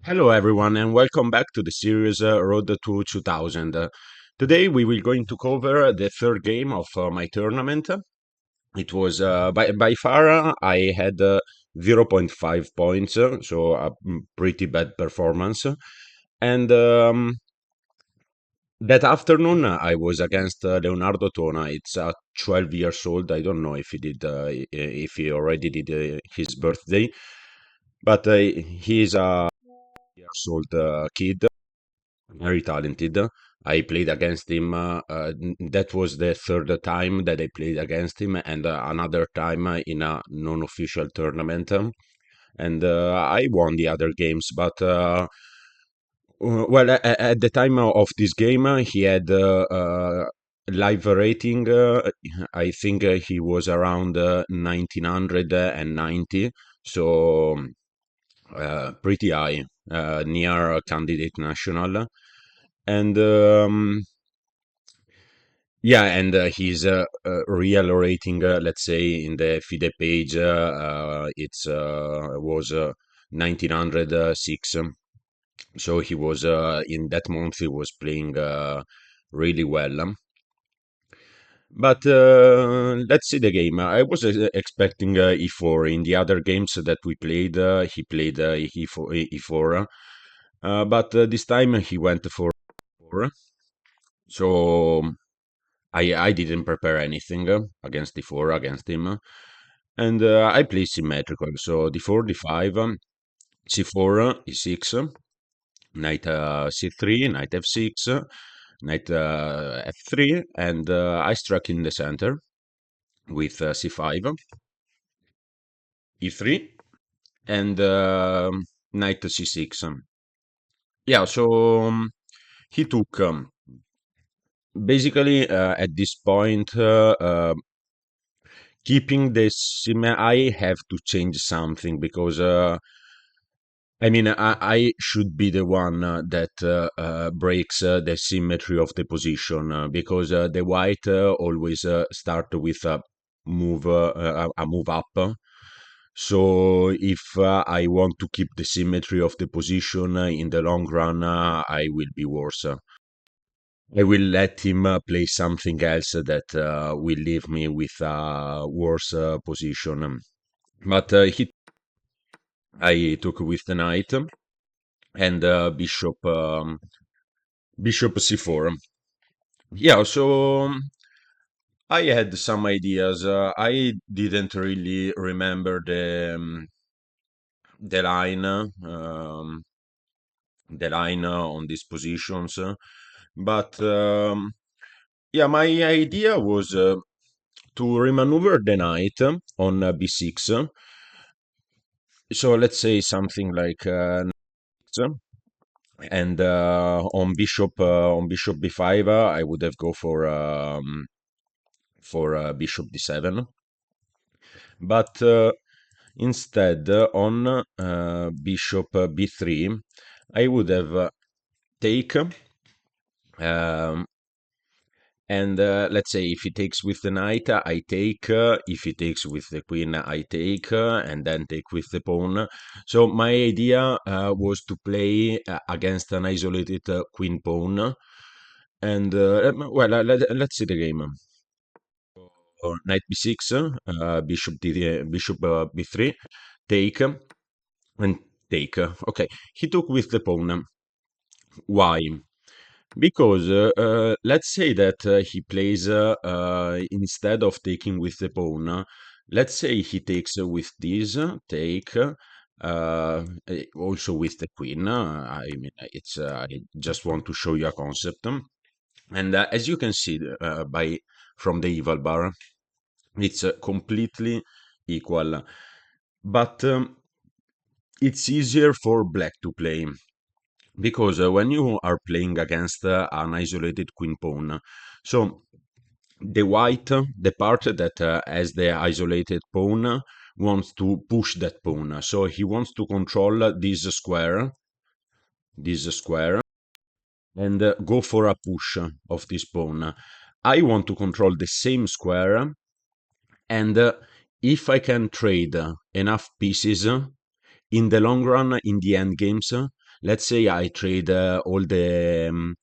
Hello, everyone, and welcome back to the series Road to 2000. Today, we will going to cover the third game of my tournament. It was by far I had zero point 0.5 points, so a pretty bad performance. And that afternoon, I was against Leonardo Tona. It's 12 years old. I don't know if he did, if he already did his birthday, but he's a years old kid, very talented. I played against him. That was the third time that I played against him, and another time in a non-official tournament. And I won the other games, but well, at the time of this game, he had live rating. I think he was around 1990, so pretty high, near candidate national. And yeah, and his real rating, let's say in the FIDE page, it's was 1906. So he was in that month he was playing really well. But let's see the game. I was expecting e4. In the other games that we played, he played e4, e4. But this time he went for 4. So I didn't prepare anything against d4 against him, and I play symmetrical. So d4, d5, c4, e6, knight c3, knight f6, knight f3, and I struck in the center with c5, e3, and knight c6. Yeah, so he took basically at this point. Keeping the sim, I have to change something because I mean I should be the one that breaks the symmetry of the position because the white always start with a move up. So if I want to keep the symmetry of the position in the long run, I will be worse. I will let him play something else that will leave me with a worse position. But I took with the knight and bishop c4. Yeah, so I had some ideas. I didn't really remember the line, on these positions, but yeah, my idea was to remaneuver the knight on b6. So let's say something like and on bishop b5 I would have go for bishop d7, but instead on bishop b3 I would have take, um, and let's say if he takes with the knight, I take. If he takes with the queen, I take, and then take with the pawn. So my idea was to play against an isolated queen pawn. And well, let's see the game. Knight b6, bishop b3, take, and take. Okay, he took with the pawn. Why? Because let's say that he plays instead of taking with the pawn. Let's say he takes with this take. Also with the queen. I mean, it's. I just want to show you a concept, and as you can see by from the eval bar, it's completely equal. But it's easier for black to play because when you are playing against an isolated queen pawn, so the white, the part that has the isolated pawn, wants to push that pawn. So he wants to control this square, and go for a push of this pawn. I want to control the same square, and if I can trade enough pieces in the long run, in the end games, let's say I trade all the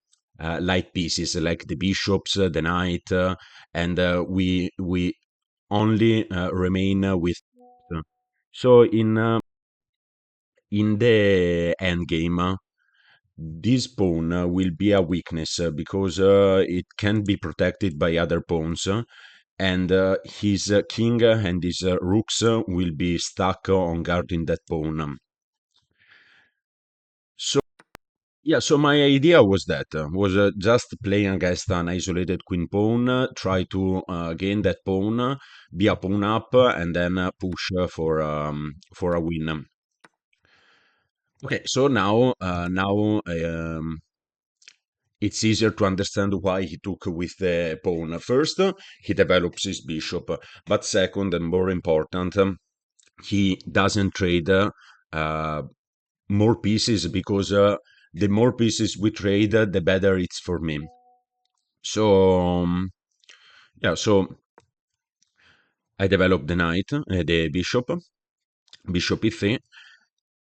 light pieces like the bishops, the knight, and we only remain with. So in the end game, this pawn will be a weakness because it can be protected by other pawns, and his king and his rooks will be stuck on guarding that pawn. So yeah, so my idea was that was just playing against an isolated queen pawn, try to gain that pawn, be a pawn up, and then push for a win. Okay, so now it's easier to understand why he took with the pawn. First, he develops his bishop, but second and more important, he doesn't trade uh, more pieces because the more pieces we trade, the better it's for me. So yeah, so I developed the knight, the bishop e3.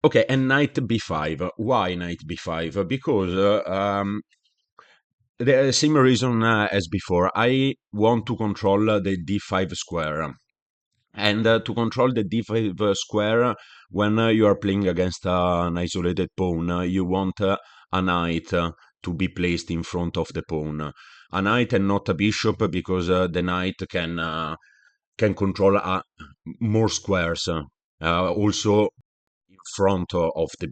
Okay, and knight b5. Why knight b5? Because the same reason as before. I want to control the d5 square. And to control the d5 square, when you are playing against an isolated pawn, you want a knight to be placed in front of the pawn. A knight and not a bishop, because the knight can control more squares. Also in front of the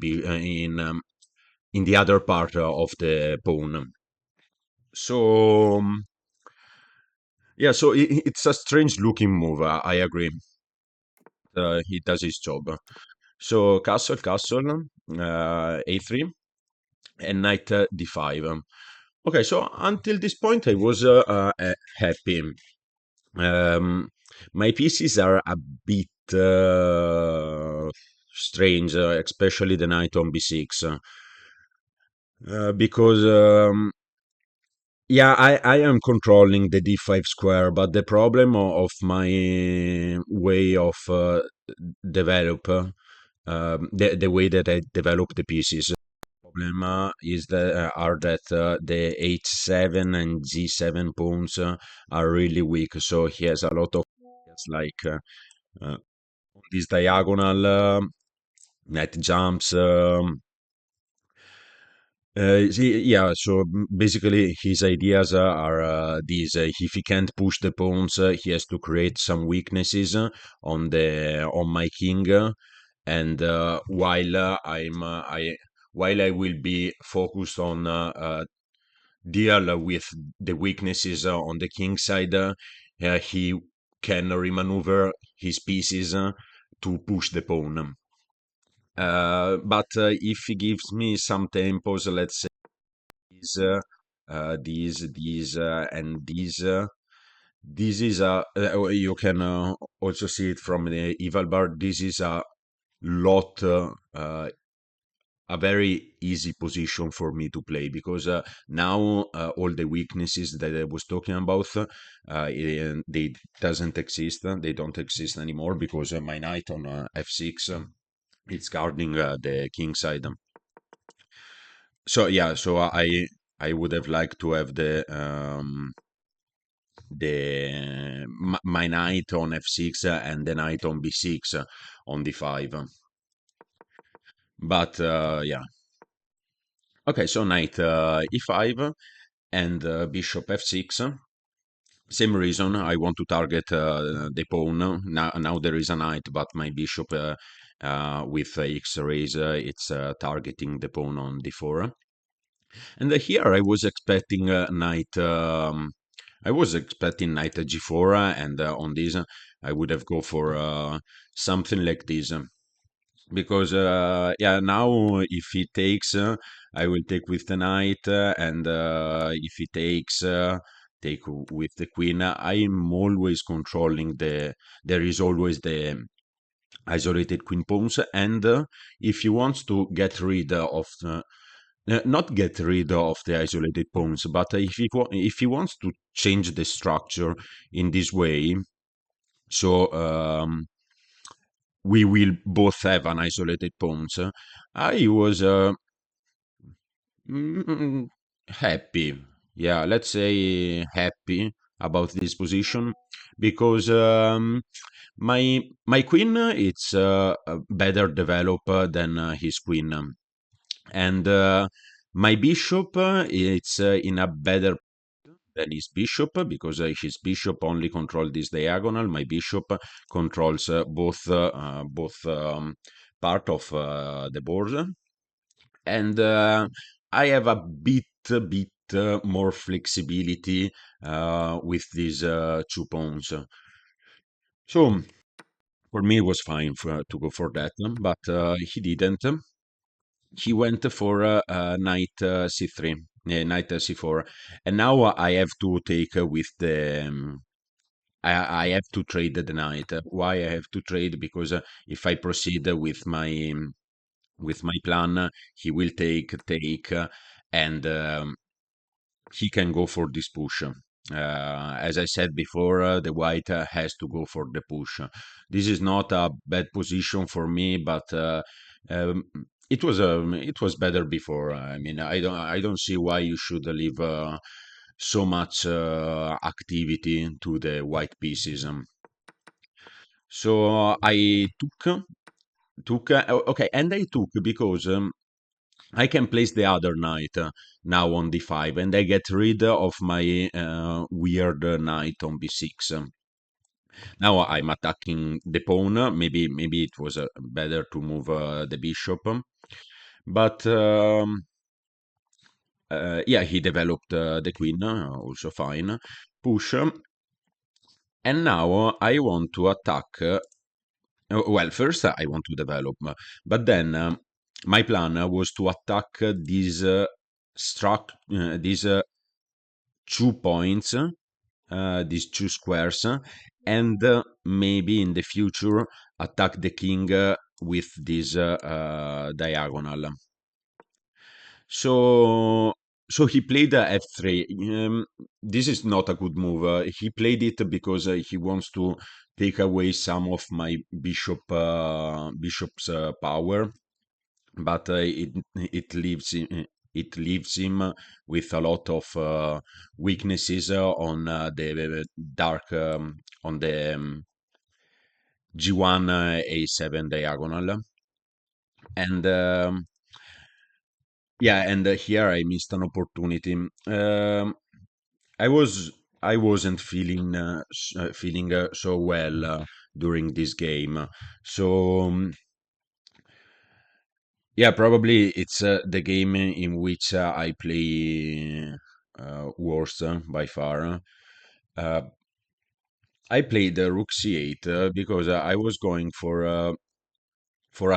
in the other part of the pawn. So yeah, so it's a strange looking move. I agree. He does his job. So castle, a3, and knight d5. Okay, so until this point, I was happy. Um, my pieces are a bit strange, especially the knight on b6, because yeah, I am controlling the d5 square, but the problem of my way of develop the way that I develop the pieces. Problem is that are that the h7 and g7 pawns are really weak. So he has a lot of like on this diagonal net jumps. Yeah, so basically his ideas are these. If he can't push the pawns, he has to create some weaknesses on my king, and while I will be focused on deal with the weaknesses on the king side, he can remaneuver his pieces to push the pawn. But if he gives me some tempos, let's say these, and these. This is you can also see it from the eval bar. This is lot, a very easy position for me to play because now all the weaknesses that I was talking about, they doesn't exist. They don't exist anymore because my knight on f6, it's guarding the king side. So yeah, so I would have liked to have my knight on f6 and the knight on b6 on d5. But yeah. Okay, so knight e5 and bishop f6. Same reason. I want to target the pawn. Now there is a knight, but my bishop with X rays, it's targeting the pawn on d4. And here I was expecting knight. I was expecting knight g4, and on this I would have go for something like this. Because yeah, now if he takes, I will take with the knight, and if he takes, take with the queen. I am always controlling there is always the isolated queen pawns, and if he wants to get rid of not get rid of the isolated pawns, but if he wants to change the structure in this way, so we will both have an isolated pawns. I was Happy. Yeah, let's say happy about this position because my queen it's better developed than his queen, and my bishop it's in a better than his bishop because his bishop only control this diagonal. My bishop controls both part of the board, and I have a bit more flexibility with these two pawns. So for me, it was fine to go for that, but he didn't. He went for knight c3, knight c4, and now I have to take with the. I have to trade the knight. Why I have to trade? Because if I proceed with my plan, he will take, and he can go for this push. As I said before, the white has to go for the push. This is not a bad position for me, but um, it was better before. I mean, I don't see why you should leave so much activity to the white pieces. So I okay, and I took because I can place the other knight now on d5, and I get rid of my weird knight on b6. Now I'm attacking the pawn. Maybe it was better to move the bishop, but yeah, he developed the queen, also fine. Push, and now I want to attack. Well, first I want to develop, but then my plan was to attack these 2 points, these two squares, and maybe in the future attack the king with this diagonal. So, so he played f3. This is not a good move. He played it because he wants to take away some of my bishop's power, but it leaves him with a lot of weaknesses on the dark on the g1 a7 diagonal, and yeah, and here I missed an opportunity. I was I wasn't feeling so well during this game, so yeah, probably it's the game in which I play worst by far. Uh, I played rook c8 because I was going for a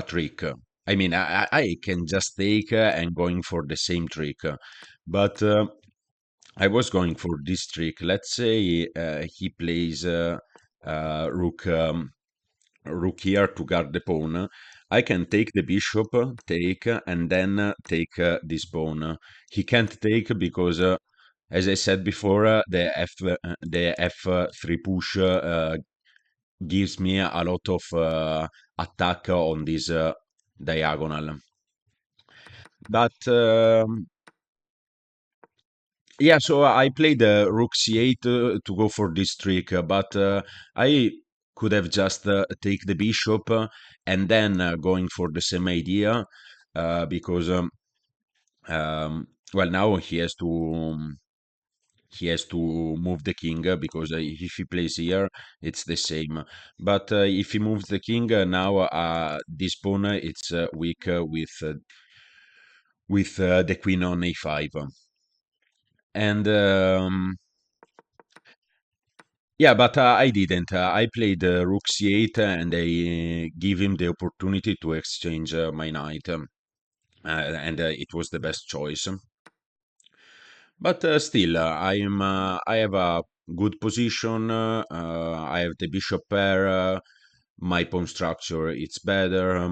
trick. I mean, I can just take and going for the same trick, but I was going for this trick. Let's say he plays rook here to guard the pawn. I can take the bishop, take, and then take this pawn. He can't take because, as I said before, the f3 push gives me a lot of attack on this diagonal. But yeah, so I played rook c8 to go for this trick, but I could have just take the bishop and then going for the same idea because well, now he has to move the king because if he plays here it's the same, but if he moves the king now this pawn it's weak with the queen on a5, and yeah, but I didn't. I played rook c8 and I give him the opportunity to exchange my knight, and it was the best choice. But still, I have a good position. I have the bishop pair. My pawn structure it's better.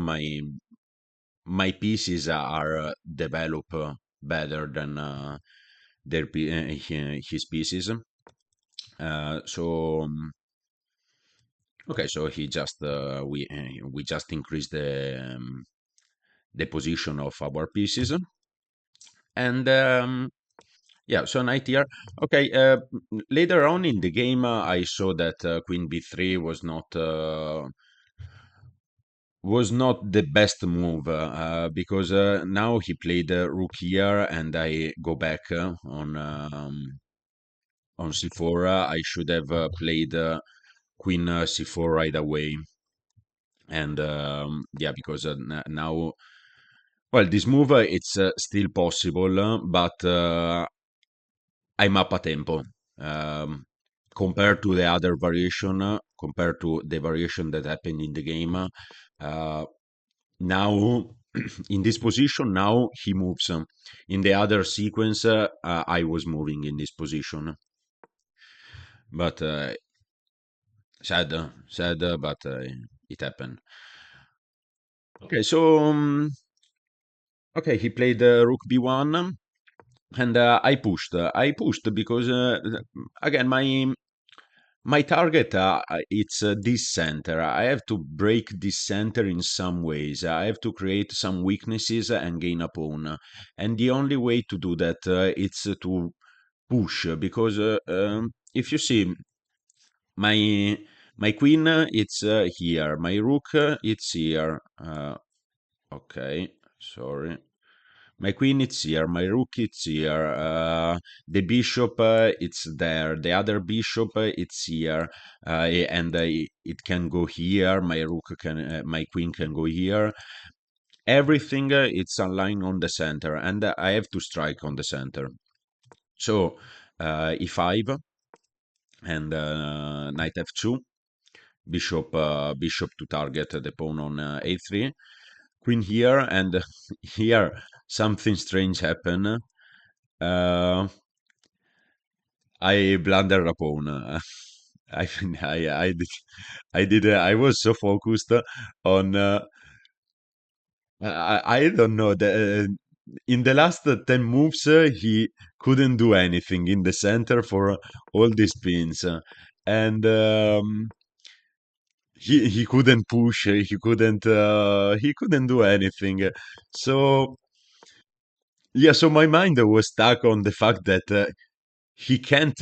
My pieces are developed better than his pieces. So okay, so he just we just increased the position of our pieces, And yeah, so knight here. Okay, later on in the game, I saw that queen b3 was not the best move because now he played rook here, and I go back on c4. I should have played queen c4 right away, and yeah, because now, well, this move it's still possible, but I'm up a tempo. Um, compared to the other variation, compared to the variation that happened in the game, now in this position, now he moves. In the other sequence, I was moving in this position, but sad, sad, but it happened. Okay, so okay, he played rook b1, and I pushed. I pushed because again my target it's this center. I have to break this center in some ways. I have to create some weaknesses and gain a pawn. And the only way to do that it's to push because if you see my my queen it's here, my rook it's here. Okay, sorry. My queen it's here, my rook it's here, the bishop it's there, the other bishop it's here, and it can go here. My rook can, my queen can go here. Everything it's aligned on the center, and I have to strike on the center. So e5 and knight f2, bishop to target the pawn on a3, queen here, and here something strange happen. Uh, I blunder upon. I I was so focused on. I don't know. In the last 10 moves, he couldn't do anything in the center for all these pins, and he couldn't push. He couldn't do anything. So yeah, so my mind was stuck on the fact that he can't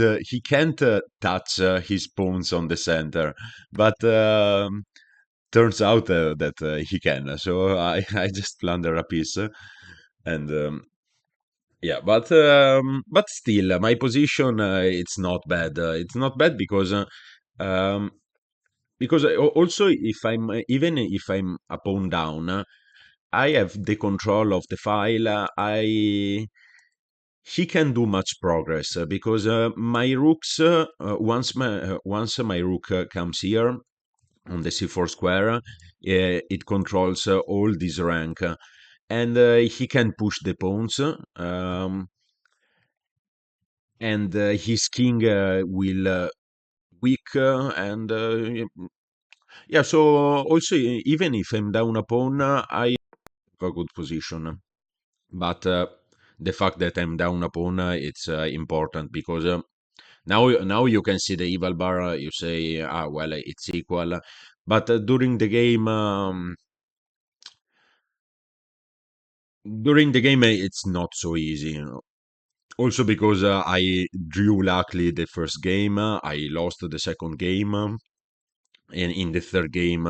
touch his pawns on the center, but turns out that he can. So I just plunder a piece, and yeah, but still, my position it's not bad. It's not bad um, because also if I'm even if I'm a pawn down, I have the control of the file. I He can do much progress because my rooks once my rook comes here on the c4 square, it controls all this rank, and he can push the pawns, and his king will weak, and yeah. So also even if I'm down a pawn, I have a good position, but the fact that I'm down a pawn, it's important because now you can see the evil bar. You say, ah, well, it's equal, but during the game, it's not so easy. Also because I drew luckily the first game, I lost the second game, and in the third game,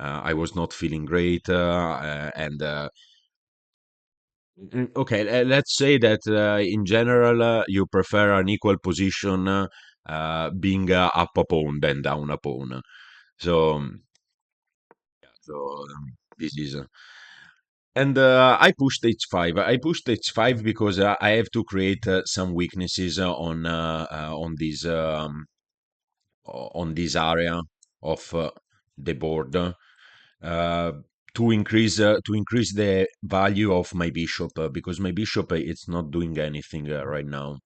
I was not feeling great, and okay, let's say that in general, you prefer an equal position, being up a pawn than down a pawn. So, this is. And I pushed h5. I pushed h5 because I have to create some weaknesses on this area of the board, to increase the value of my bishop, because my bishop it's not doing anything right now.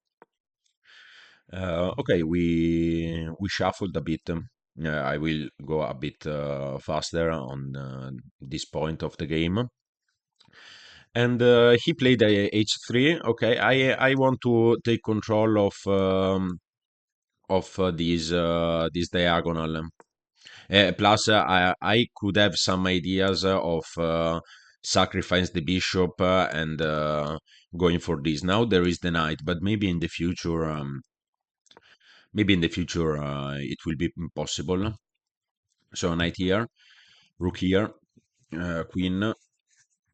Okay, we shuffled a bit. I will go a bit faster on this point of the game. And he played h3. Okay, I want to take control of this diagonal. Plus, I could have some ideas of sacrifice the bishop and going for this. Now there is the knight, but maybe in the future it will be impossible. So knight here, rook here, queen.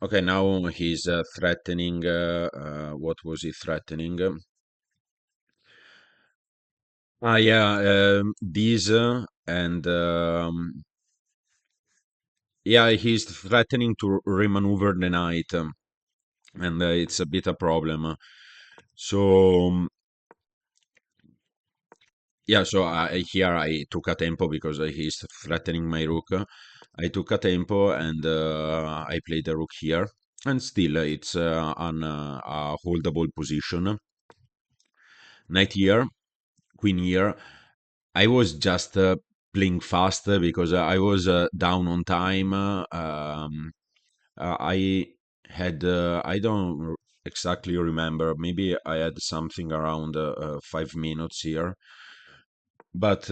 Okay, now he's threatening. What was he threatening? Yeah, these and yeah, he's threatening to remaneuver the knight, and it's a bit a problem. So yeah, so here I took a tempo because he's threatening my rook. I took a tempo and I played the rook here, and still it's a holdable position. Knight here, queen here. I was just playing fast because I was down on time. I had I don't exactly remember. Maybe I had something around 5 minutes here, but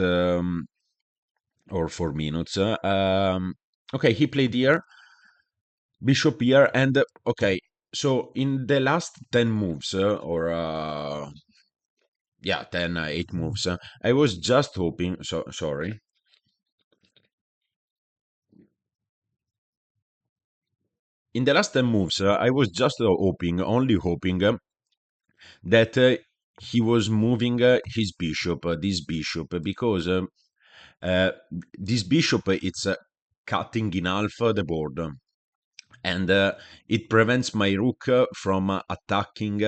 or 4 minutes. Okay, he played here, bishop here, and okay. So in the last 10 moves, or yeah, 10, 8 moves, I was just hoping. So sorry. In the last 10 moves, I was just hoping, only hoping, that he was moving his bishop, this bishop, because uh, this bishop it's cutting in half the board, and it prevents my rook from attacking.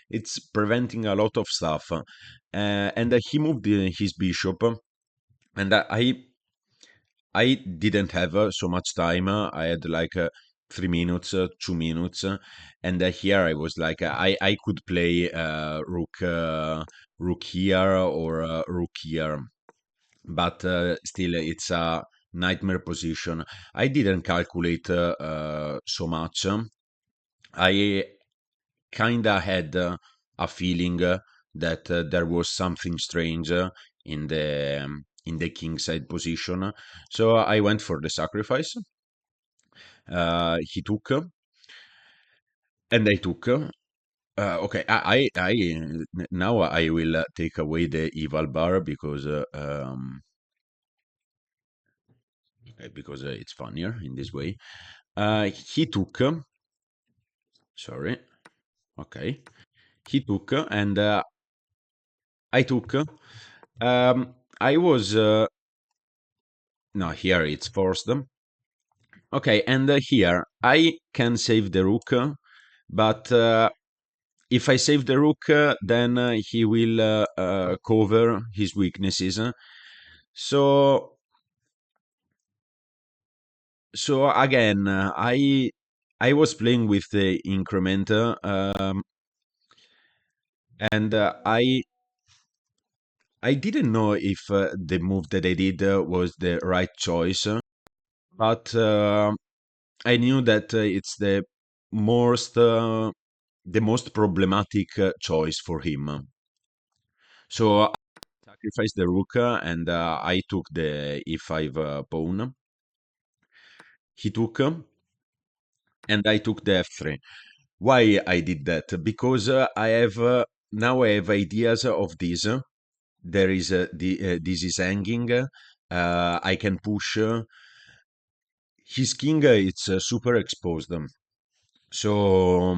It's preventing a lot of stuff, and he moved his bishop, and I didn't have so much time. I had like 3 minutes, 2 minutes, and here I was like, I could play rook here or rook here, but still it's a nightmare position. I didn't calculate so much. I kinda had a feeling that there was something strange in the king side position. So I went for the sacrifice. He took, and I took. Okay, now I will take away the evil bar because it's funnier in this way. He took. Sorry. Okay, he took, and I took. I was no, here it's forced. Okay, and here I can save the rook, but if I save the rook, then he will cover his weaknesses. So, so again, I was playing with the increment, and I didn't know if the move that I did was the right choice, but I knew that it's the most problematic choice for him. So I sacrificed the rook and I took the e5 pawn. He took and I took the f3. Why I did that? Because I have now I have ideas of this. There is this is hanging. I can push. His king it's super exposed. So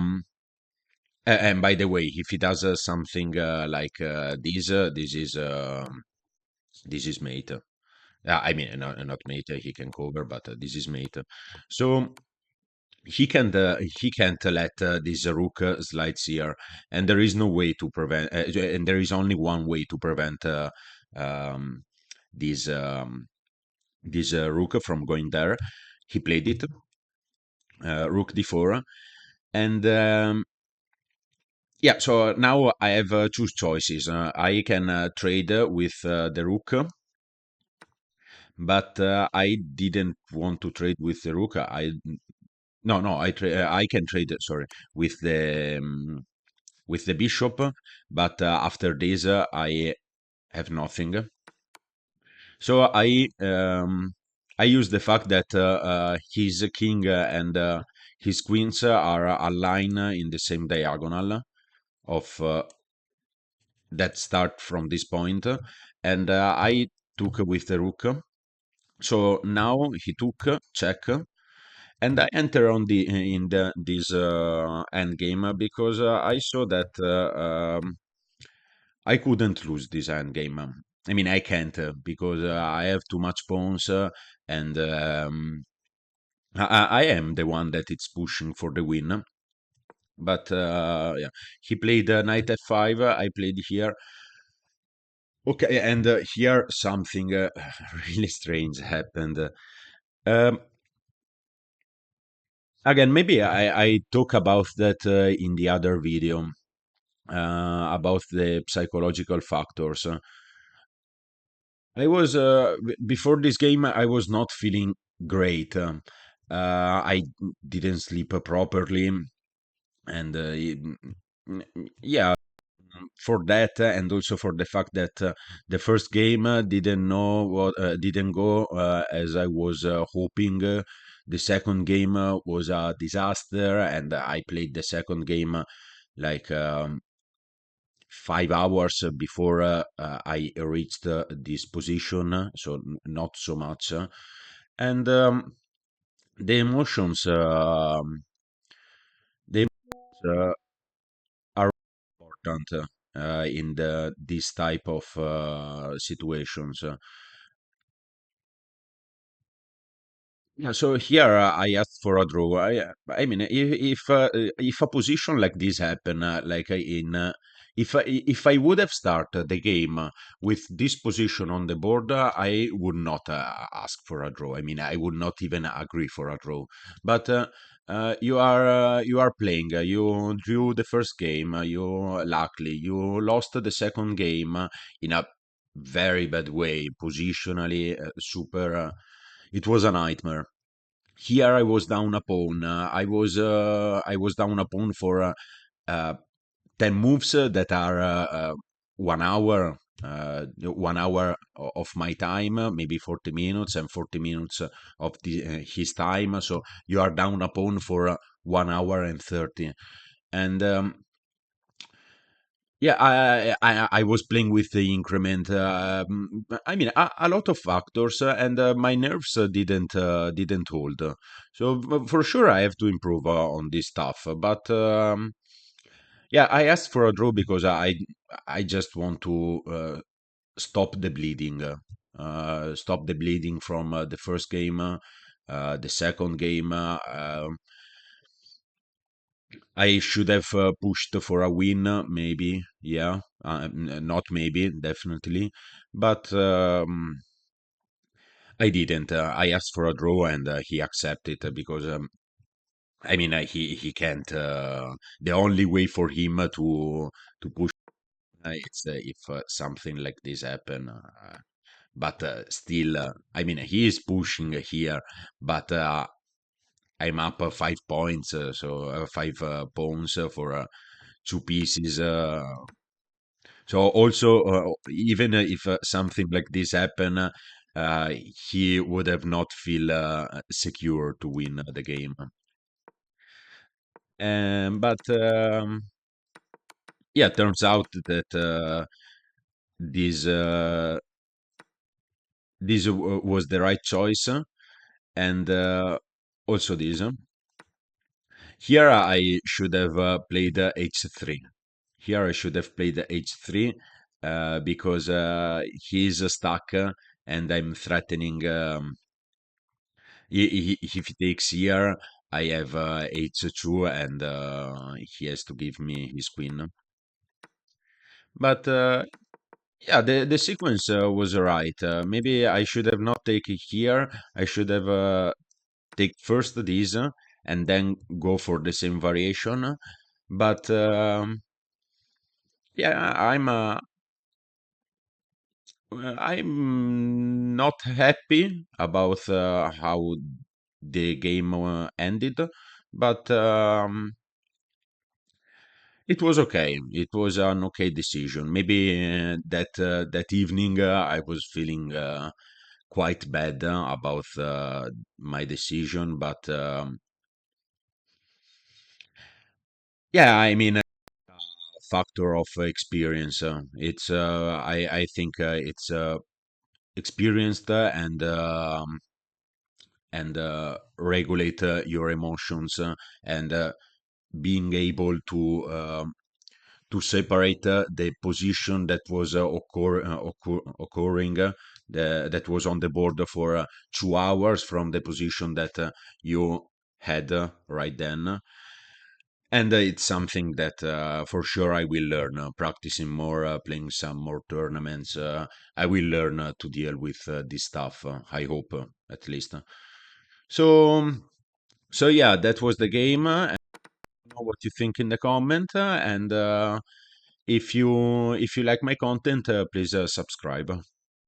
and by the way, if he does something like this is mate. I mean, not mate. He can cover, but this is mate. So he can't let this rook slides here, and there is no way to prevent. And there is only one way to prevent um, this rook from going there. He played it, rook d4, and yeah. So now I have two choices. I can trade with the rook, but I didn't want to trade with the rook. I can trade, sorry, with the bishop, but after this I have nothing. So I use the fact that he's a king and his queens are aligned in the same diagonal of that start from this point, and I took with the rook. So now he took check, and I enter on the in the this end game because I saw that I couldn't lose this end game. I mean, I can't because I have too much pawns, and I am the one that it's pushing for the win. But yeah, he played knight f5. I played here. Okay, and here something really strange happened. Um, Again, maybe I talk about that in the other video about the psychological factors. I was before this game. I was not feeling great. I didn't sleep properly, and yeah, for that, and also for the fact that the first game didn't go as I was hoping. The second game was a disaster, and I played the second game like 5 hours before I reached this position, so not so much. And the emotions, the emotions are important in this type of situations. Yeah, so here I asked for a draw. I mean, if a position like this happen, like if I would have started the game with this position on the board, I would not ask for a draw. I mean, I would not even agree for a draw. But you are playing. You drew the first game. You lost the second game in a very bad way, positionally, super. It was a nightmare. Here I was down a pawn. I was down a pawn for uh, 10 moves that are 1 hour. 1 hour of my time, maybe 40 minutes, and 40 minutes of his time. So you are down a pawn for 1 hour and 30. And yeah, I was playing with the increment. I mean, a lot of factors, and my nerves didn't hold. So for sure, I have to improve on this stuff. But yeah, I asked for a draw because I just want to stop the bleeding. Stop the bleeding from the first game, the second game. I should have pushed for a win, maybe. Yeah, not maybe, definitely. But I didn't. I asked for a draw, and he accepted because I mean he can't. The only way for him to push it's if something like this happen. But still, I mean he is pushing here, but I'm up 5 points, so 5 pawns for two pieces. So also, even if something like this happen, uh, he would have not feel secure to win the game. But yeah, turns out that this was the right choice, and also this. Here I should have played h3. Here I should have played h3 because he's stuck and I'm threatening. If he takes here, I have h2 and he has to give me his queen. But yeah, the sequence was right. Maybe I should have not taken here. I should have take first this and then go for the same variation. But yeah, I'm not happy about how the game ended, but it was okay. It was an okay decision. Maybe that evening I was feeling quite bad about my decision, but Yeah, I mean, factor of experience. I think it's experienced and regulate your emotions and being able to separate the position that was occurring that was on the board for 2 hours from the position that you had right then. And it's something that for sure I will learn, practicing more, playing some more tournaments. I will learn to deal with this stuff. I hope, at least. So, so yeah, that was the game. Know what you think in the comment, and if you like my content, please subscribe.